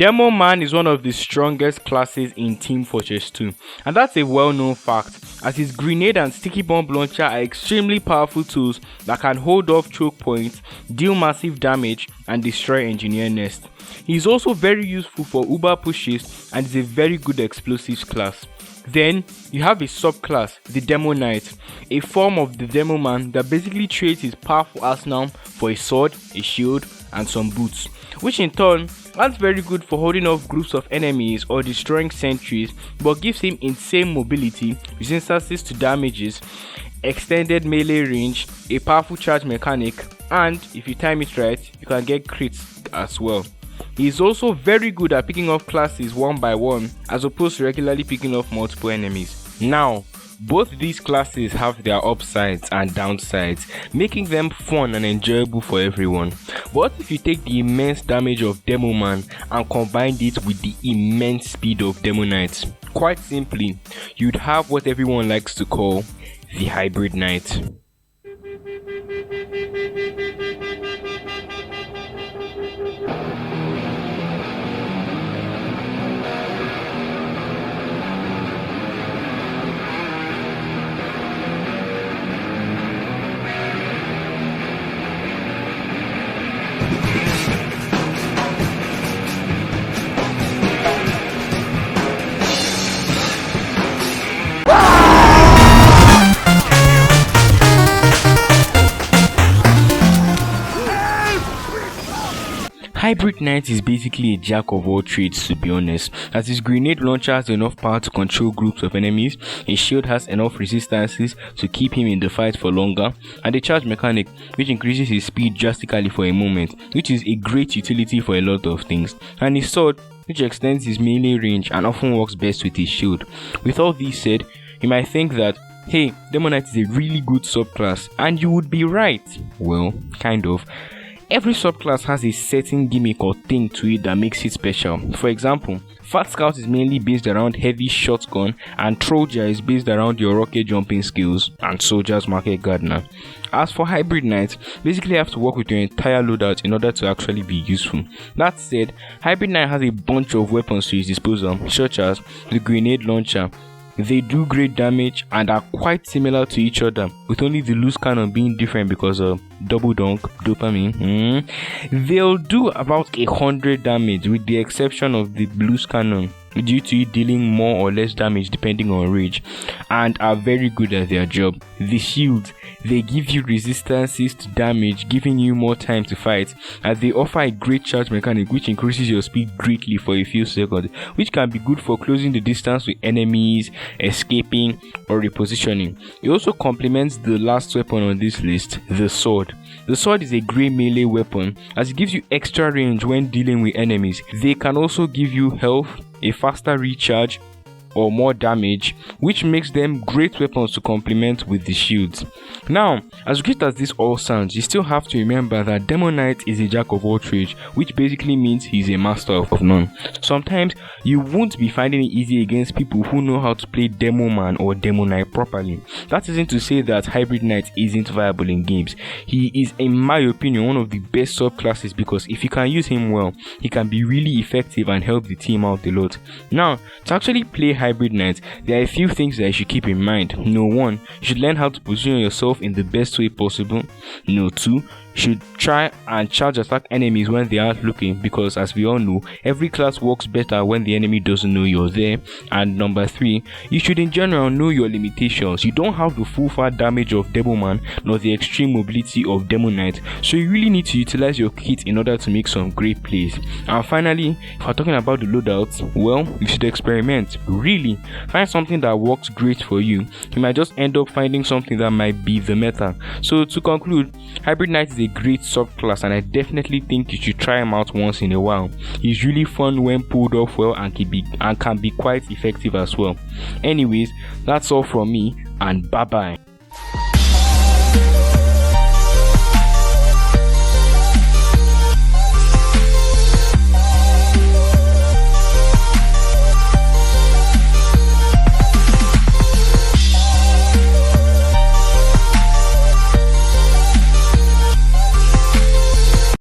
Demo Man is one of the strongest classes in Team Fortress 2, and that's a well-known fact, as his grenade and sticky bomb launcher are extremely powerful tools that can hold off choke points, deal massive damage, and destroy engineer nest. He is also very useful for uber pushes and is a very good explosives class. Then you have a subclass, the Demo Knight, a form of the Demo Man that basically trades his powerful arsenal for a sword, a shield, and some boots, which in turn that's very good for holding off groups of enemies or destroying sentries, but gives him insane mobility, resistances to damages, extended melee range, a powerful charge mechanic, and if you time it right, you can get crits as well. He is also very good at picking off classes one by one as opposed to regularly picking off multiple enemies. Now, both these classes have their upsides and downsides, making them fun and enjoyable for everyone. But if you take the immense damage of Demo Man and combine it with the immense speed of Demo Knight, quite simply, you'd have what everyone likes to call the Hybrid Knight. Hybrid Knight is basically a jack of all trades, to be honest, as his grenade launcher has enough power to control groups of enemies, his shield has enough resistances to keep him in the fight for longer, and a charge mechanic which increases his speed drastically for a moment, which is a great utility for a lot of things, and his sword which extends his melee range and often works best with his shield. With all this said, you might think that, hey, Demo Knight is a really good subclass, and you would be right. Well, kind of. Every subclass has a certain gimmick or thing to it that makes it special. For example, Fat Scout is mainly based around heavy shotgun, and Troja is based around your rocket jumping skills, and Soldier's Market Gardener. As for Hybrid Knight, basically you have to work with your entire loadout in order to actually be useful. That said, Hybrid Knight has a bunch of weapons to his disposal, such as the grenade launcher. They do great damage and are quite similar to each other, with only the loose cannon being different because of double donk, dopamine. They'll do about 100 damage with the exception of the loose cannon, due to it dealing more or less damage depending on rage, and are very good at their job. The shields, they give you resistances to damage, giving you more time to fight, as they offer a great charge mechanic which increases your speed greatly for a few seconds, which can be good for closing the distance with enemies, escaping, or repositioning. It also complements the last weapon on this list, the sword. The sword is a great melee weapon as it gives you extra range when dealing with enemies. They can also give you health, a faster recharge, or more damage, which makes them great weapons to complement with the shields. Now, as great as this all sounds, you still have to remember that Demo Knight is a jack of all trades, which basically means he's a master of none. Sometimes you won't be finding it easy against people who know how to play Demo Man or Demo Knight properly. That isn't to say that Hybrid Knight isn't viable in games. He is, in my opinion, one of the best subclasses because if you can use him well, he can be really effective and help the team out a lot. Now, to actually play Hybrid Knight, there are a few things that you should keep in mind. No, 1, you should learn how to position yourself in the best way possible. No, 2, should try and charge attack enemies when they aren't looking, because as we all know, every class works better when the enemy doesn't know you're there. And number 3, you should in general know your limitations. You don't have the full fat damage of Demo Man nor the extreme mobility of Demo Knight, so you really need to utilize your kit in order to make some great plays. And finally, if we're talking about the loadouts, well, you should experiment. Really find something that works great for you. You might just end up finding something that might be the meta. So to conclude, Hybrid Knight is a great subclass and I definitely think you should try him out once in a while. He's really fun when pulled off well and can be quite effective as well. Anyways, that's all from me, and bye bye.